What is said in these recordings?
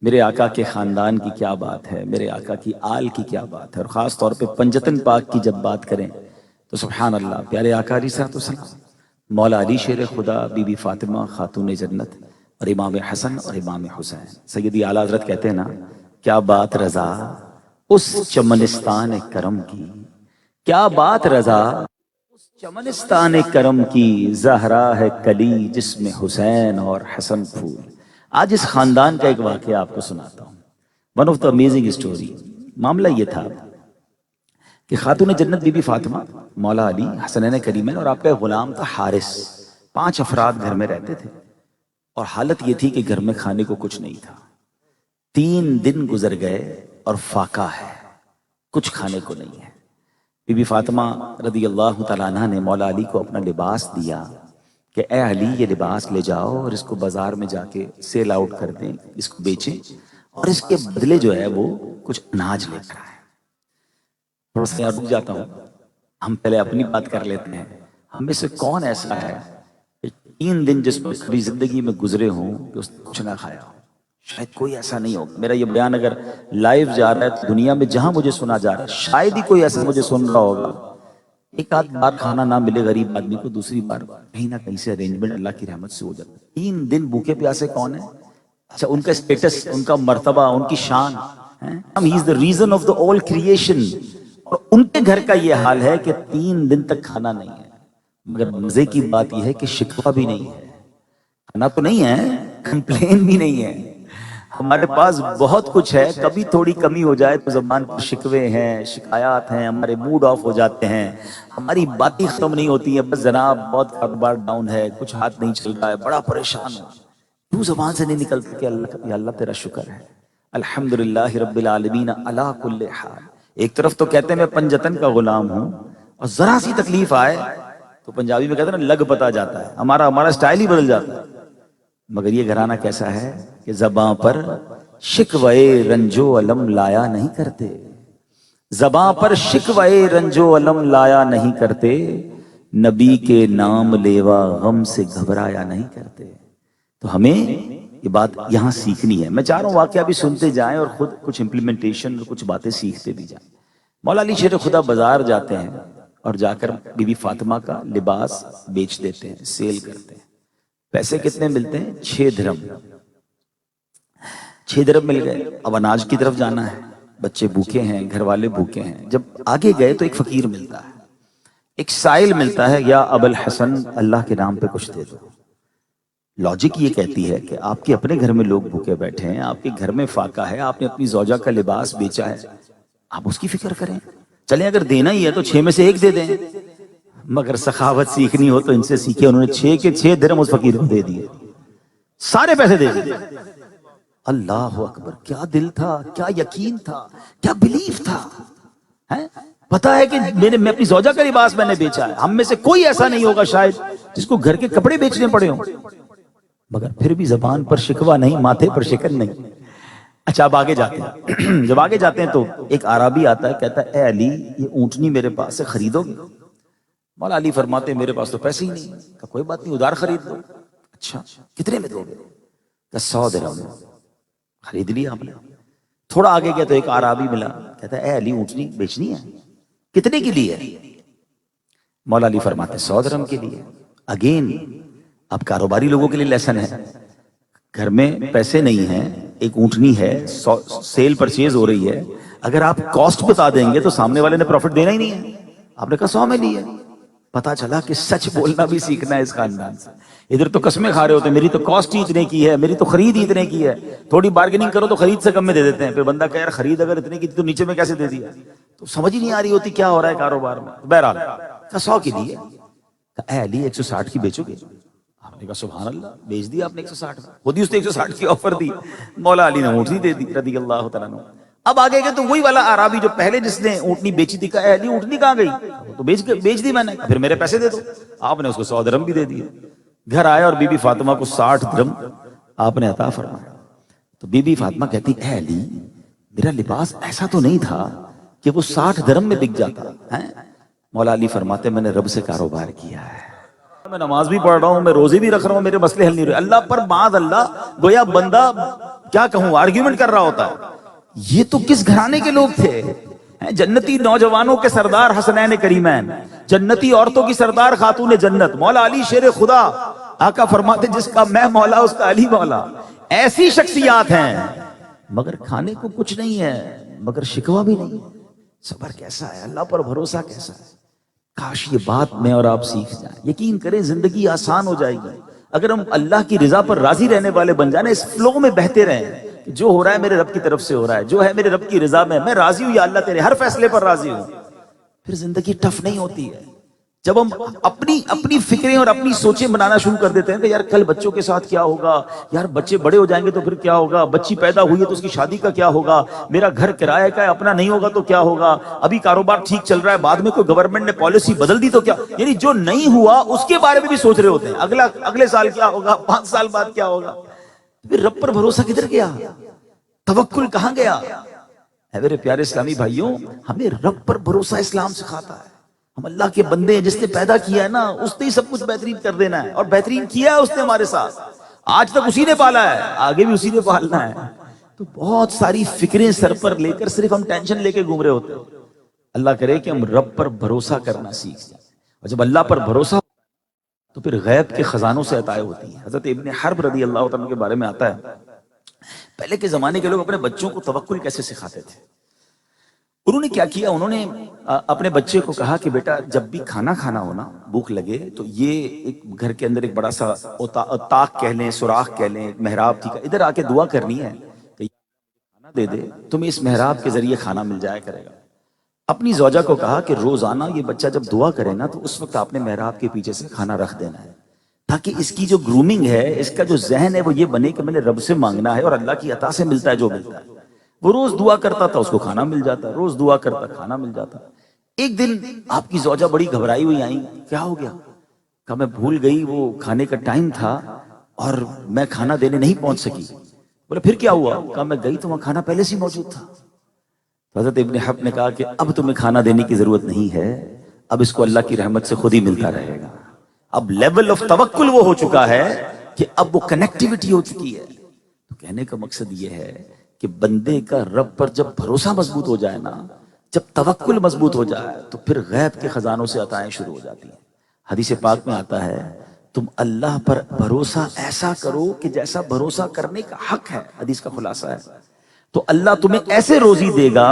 میرے آقا کے خاندان کی کیا بات ہے، میرے آقا کی آل کی کیا بات ہے، اور خاص طور پہ پنجتن پاک کی جب بات کریں تو سبحان اللہ، پیارے آقا علیہ السلام، مولا علی شیر خدا، بی بی فاطمہ خاتون جنت، اور امام حسن اور امام حسین، سیدی اعلیٰ حضرت کہتے ہیں نا، کیا بات رضا اس چمنستان کرم کی، کیا بات رضا چمنستان کرم کی، زہرا ہے کلی جس میں حسین اور حسن پھول۔ آج اس خاندان کا ایک واقعہ آپ کو سناتا ہوں، one of the amazing story. معاملہ یہ تھا کہ خاتون جنت بی بی فاطمہ، مولا علی، حسنین کریمین اور آپ کا ایک غلام تھا حارث، 5 افراد گھر میں رہتے تھے، اور حالت یہ تھی کہ گھر میں کھانے کو کچھ نہیں تھا۔ 3 دن گزر گئے اور فاقہ ہے، کچھ کھانے کو نہیں ہے۔ بی بی فاطمہ رضی اللہ تعالیٰ عنہ نے مولا علی کو اپنا لباس دیا کہ اے علی، یہ لباس لے جاؤ اور اس کو بازار میں جا کے سیل آؤٹ کر دیں، اس کو بیچیں، اور اس کے بدلے جو ہے وہ کچھ اناج لے کر آئیں۔ تھوڑا سا یہاں رک جاتا ہوں، ہم پہلے اپنی بات کر لیتے ہیں۔ ہم میں سے کون ایسا ہے کہ 3 دن جس میں کبھی زندگی میں گزرے ہوں کہ اس نے کچھ نہ کھایا ہو؟ شاید کوئی ایسا نہیں ہوگا۔ میرا یہ بیان اگر لائیو جا رہا ہے تو دنیا میں جہاں مجھے سنا جا رہا ہے، شاید ہی کوئی ایسا مجھے سن رہا ہوگا، ایک آدھ بار کھانا نہ ملے غریب آدمی کو، دوسری بار کہیں نہ کہیں سے ارینجمنٹ اللہ کی رحمت سے ہو جاتا ہے۔ 3 دن بھوکے پیاسے کون ہیں؟ اچھا، ان کا اسٹیٹس، ان کا مرتبہ، ان کی شان، he is the reason of the all creation, اور ان کے گھر کا یہ حال ہے کہ 3 دن تک کھانا نہیں ہے۔ مگر مزے کی بات یہ ہے کہ شکوہ بھی نہیں ہے، کھانا تو نہیں ہے، کمپلین بھی نہیں ہے۔ ہمارے پاس بہت کچھ ہے، کبھی تھوڑی کمی ہو جائے تو زبان پر شکوے ہیں، شکایات ہیں، ہمارے موڈ آف ہو جاتے ہیں، ہماری باتیں ختم نہیں ہوتی ہیں، بس جناب بہت کاروبار ڈاؤن ہے، کچھ ہاتھ نہیں چل رہا ہے، بڑا پریشان ہوں، کیوں زبان سے نہیں نکلتا کہ اللہ، یا اللہ تیرا شکر ہے، الحمدللہ رب العالمین علی کل حال۔ ایک طرف تو کہتے ہیں میں پنجتن کا غلام ہوں، اور ذرا سی تکلیف آئے تو پنجابی میں کہتے ہیں نا لگ پتا جاتا ہے، ہمارا سٹائل ہی بدل جاتا ہے۔ مگر یہ گھرانہ کیسا ہے کہ زباں پر شکوے رنج و علم لایا نہیں کرتے، زباں پر شکوے رنج و علم لایا نہیں کرتے، نبی کے نام لیوا غم سے گھبرایا نہیں کرتے۔ تو ہمیں یہ بات یہاں سیکھنی ہے۔ میں چاہ رہا ہوں واقعہ بھی سنتے جائیں اور خود کچھ امپلیمنٹیشن اور کچھ باتیں سیکھتے بھی جائیں۔ مولا علی شیر خدا بازار جاتے ہیں اور جا کر بی بی فاطمہ کا لباس بیچ دیتے ہیں، سیل کرتے ہیں۔ پیسے کتنے ملتے ہیں؟ 6 درہم۔ 6 درہم مل گئے، اب اناج کی طرف جانا ہے، بچے بھوکے ہیں، گھر والے بھوکے ہیں۔ جب آگے گئے تو ایک فقیر ملتا ہے، ایک سائل ملتا ہے، یا ابو الحسن اللہ کے نام پہ کچھ دے دو۔ لاجک یہ کہتی ہے کہ آپ کے اپنے گھر میں لوگ بھوکے بیٹھے ہیں، آپ کے گھر میں فاقہ ہے، آپ نے اپنی زوجہ کا لباس بیچا ہے، آپ اس کی فکر کریں، چلیں اگر دینا ہی ہے تو 6 میں سے 1 دے دیں۔ مگر سخاوت سیکھنی ہو تو ان سے سیکھے، انہوں نے 6 کے 6 درہم اس فقیر کو دے دیے، سارے پیسے دے دیے۔ اللہ اکبر، کیا دل تھا، کیا یقین تھا، کیا بلیف تھا۔ پتا ہے کہ میں اپنی زوجہ کا لباس میں نے بیچا ہے، ہم میں سے کوئی ایسا نہیں ہوگا شاید جس کو گھر کے کپڑے بیچنے پڑے ہوں، مگر پھر بھی زبان پر شکوہ نہیں، ماتھے پر شکن نہیں۔ اچھا اب آگے جاتے ہیں، جب آگے جاتے ہیں تو ایک عربی آتا ہے، کہتا ہے اے علی، یہ اونٹنی میرے پاس سے خریدو گے؟ مولا علی فرماتے ہیں میرے پاس تو پیسے ہی نہیں۔ کہا کوئی بات نہیں، ادھار خرید لو۔ اچھا کتنے میں دو گے؟ کہا 100 درہم۔ خرید لیا آپ نے۔ تھوڑا آگے گیا تو ایک عربی ملا، کہتا ہے اے علی، اونٹنی بیچنی ہے، کتنے کے لیے؟ مولا علی فرماتے ہیں 100 درہم کے لیے۔ اگین اب کاروباری لوگوں کے لیے لیسن ہے، گھر میں پیسے نہیں ہیں، ایک اونٹنی ہے، سیل پرچیز ہو رہی ہے، اگر آپ کاسٹ بتا دیں گے تو سامنے والے نے پروفٹ دینا ہی نہیں ہے۔ آپ نے کہا 100 میں لیے۔ پتا چلا کہ سچ بولنا بھی سیکھنا ہے اس خاندان سے۔ ادھر تو قسمیں کھا رہے ہوتے ہیں، میری تو کاسٹ ہی اتنے کی ہے، میری تو خرید ہی اتنے کی ہے، تھوڑی بارگیننگ کرو تو خرید سے کم میں دے دیتے ہیں، پھر بندہ کہہ یار خرید اگر اتنے کی تھی تو نیچے میں کیسے دے دیا، تو سمجھ ہی نہیں آ رہی ہوتی کیا ہو رہا ہے کاروبار میں۔ بہرحال کہا 100 کی لیے۔ کہا اے علی 160 کی بیچو گے؟ آپ نے کہا سبحان اللہ، بیچ دیا آپ نے 160 میں، خود ہی اس نے 160 کی آفر دی، مولا علی نے اونٹنی دے دی رضی اللہ تعالیٰ عنہ۔ اب آگے گئے تو وہی والا عربی جو پہلے جس نے اونٹنی بیچی تھی، کہا اے علی اونٹنی کہاں گئی؟ تو بیچ دی میں نے۔ پھر میرے پیسے دے دو۔ آپ نے اس کو 100 درہم بھی دے دیے۔ گھر آئے اور بی بی فاطمہ کو 60 درہم آپ نے عطا فرمایا۔ تو بی بی فاطمہ کہتی اے علی، میرا لباس ایسا تو نہیں تھا کہ وہ 60 درہم میں بک جاتا ہے۔ مولا علی فرماتے میں نے رب سے کاروبار کیا ہے، میں نماز بھی پڑھ رہا ہوں، میں روزے بھی رکھ رہا ہوں، میرے مسئلے حل نہیں رہے، اللہ پر معاذ اللہ گویا بندہ کیا کہوں آرگیومنٹ کر رہا ہوتا ہے. یہ تو کس گھرانے کے لوگ تھے؟ جنتی نوجوانوں کے سردار حسنین کریمین، جنتی عورتوں کی سردار خاتون جنت، مولا علی شیر خدا. آقا فرماتے جس کا میں مولا اس کا علی مولا. ایسی شخصیات ہیں مگر کھانے کو کچھ نہیں ہے، مگر شکوہ بھی نہیں. صبر کیسا ہے، اللہ پر بھروسہ کیسا ہے. کاش یہ بات میں اور آپ سیکھ جائیں. یقین کریں زندگی آسان ہو جائے گی اگر ہم اللہ کی رضا پر راضی رہنے والے بن جائیں، اس فلو میں بہتے رہیں. جو ہو رہا ہے میرے رب کی طرف سے ہو رہا ہے، جو ہے میرے رب کی رضا میں راضی ہوں، یا اللہ تیرے ہر فیصلے پر راضی ہوں. پھر زندگی ٹف نہیں ہوتی ہے. جب ہم اپنی فکریں اور اپنی سوچیں بنانا شروع کر دیتے ہیں کہ یار کل بچوں کے ساتھ کیا ہوگا، یار بچے بڑے ہو جائیں گے تو پھر کیا ہوگا، بچی پیدا ہوئی ہے تو اس کی شادی کا کیا ہوگا، میرا گھر کرایہ کا ہے اپنا نہیں ہوگا تو کیا ہوگا، ابھی کاروبار ٹھیک چل رہا ہے بعد میں کوئی گورنمنٹ نے پالیسی بدل دی تو کیا. یعنی جو نہیں ہوا اس کے بارے میں بھی سوچ رہے ہوتے ہیں، اگلے سال کیا ہوگا، 5 سال بعد کیا ہوگا. پھر رب پر بھروسہ کدھر گیا، توکل کہاں گیا؟ میرے پیارے اسلامی بھائیوں، ہمیں رب پر بھروسہ اسلام سکھاتا ہے. ہم اللہ کے بندے ہیں، جس نے پیدا کیا ہے نا اس نے ہی سب کچھ بہترین کر دینا ہے، اور بہترین کیا ہے اس نے ہمارے ساتھ. آج تک اسی نے پالا ہے، آگے بھی اسی نے پالنا ہے. تو بہت ساری فکریں سر پر لے کر صرف ہم ٹینشن لے کے گھوم رہے ہوتے ہیں. اللہ کرے کہ ہم رب پر بھروسہ کرنا سیکھ جائیں. اور جب اللہ پر بھروسہ تو پھر غیب کے خزانوں سے عطائیں ہوتی ہیں. حضرت ابن حرب رضی اللہ تعالیٰ کے بارے میں آتا ہے، پہلے کے زمانے کے لوگ اپنے بچوں کو توکل کیسے سکھاتے تھے. انہوں نے کیا کیا، انہوں نے اپنے بچے کو کہا کہ بیٹا جب بھی کھانا کھانا ہو نا، بھوک لگے تو یہ ایک گھر کے اندر ایک بڑا سا طاق کہہ لیں، سوراخ کہہ لیں، محراب تھی، ادھر آ کے دعا کرنی ہے کہ کھانا دے دے، تمہیں اس محراب کے ذریعے کھانا مل جایا کرے گا. اپنی زوجہ کو کہا کہ روزانہ یہ بچہ جب دعا کرے نا تو اس وقت آپ نے محراب کے پیچھے سے کھانا رکھ دینا ہے، تاکہ اس کی جو گرومنگ ہے، اس کا جو ذہن ہے وہ یہ بنے کہ میں نے رب سے مانگنا ہے اور اللہ کی عطا سے ملتا ہے جو ملتا ہے. وہ روز دعا کرتا تھا، اس کو کھانا مل جاتا، روز دعا کرتا کھانا مل جاتا. ایک دن آپ کی زوجہ بڑی گھبرائی ہوئی آئیں، کیا ہو گیا؟ کہا میں بھول گئی، وہ کھانے کا ٹائم تھا اور میں کھانا دینے نہیں پہنچ سکی. بولے پھر کیا ہوا؟ کہا میں گئی تو وہاں کھانا پہلے سے موجود تھا. حضرت ابن حب نے کہا کہ اب تمہیں کھانا دینے کی ضرورت نہیں ہے، اب اس کو اللہ کی رحمت سے خود ہی ملتا رہے گا. اب لیول آف توکل وہ ہو چکا ہے کہ اب وہ کنیکٹیوٹی ہو چکی ہے. تو کہنے کا مقصد یہ ہے کہ بندے کا رب پر جب بھروسہ مضبوط ہو جائے نا، جب توکل مضبوط ہو جائے تو پھر غیب کے خزانوں سے عطائیں شروع ہو جاتی ہیں. حدیث پاک میں آتا ہے تم اللہ پر بھروسہ ایسا کرو کہ جیسا بھروسہ کرنے کا حق ہے. حدیث کا خلاصہ ہے تو اللہ تمہیں ایسے روزی دے گا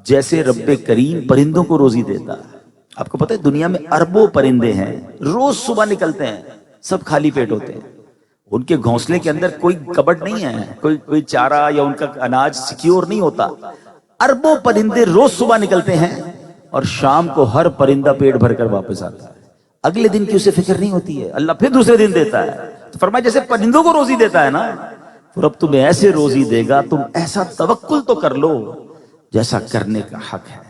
جیسے رب کریم پرندوں کو روزی دیتا ہے. آپ کو پتہ ہے دنیا میں اربوں پرندے ہیں، روز صبح نکلتے ہیں، سب خالی پیٹ ہوتے ہیں، ان کے گھونسلے کے اندر کوئی کبڈ نہیں ہے، کوئی چارہ یا ان کا اناج سیکیور نہیں ہوتا. اربوں پرندے روز صبح نکلتے ہیں اور شام کو ہر پرندہ پیٹ بھر کر واپس آتا ہے. اگلے دن کی اسے فکر نہیں ہوتی ہے، اللہ پھر دوسرے دن دیتا ہے. تو فرمایا جیسے پرندوں کو روزی دیتا ہے نا، تو رب تمہیں ایسے روزی دے گا، تم ایسا توکل تو کر لو جیسا کرنے کا حق ہے.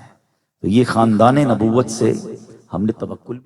تو یہ خاندان نبوت سے ہم نے توکل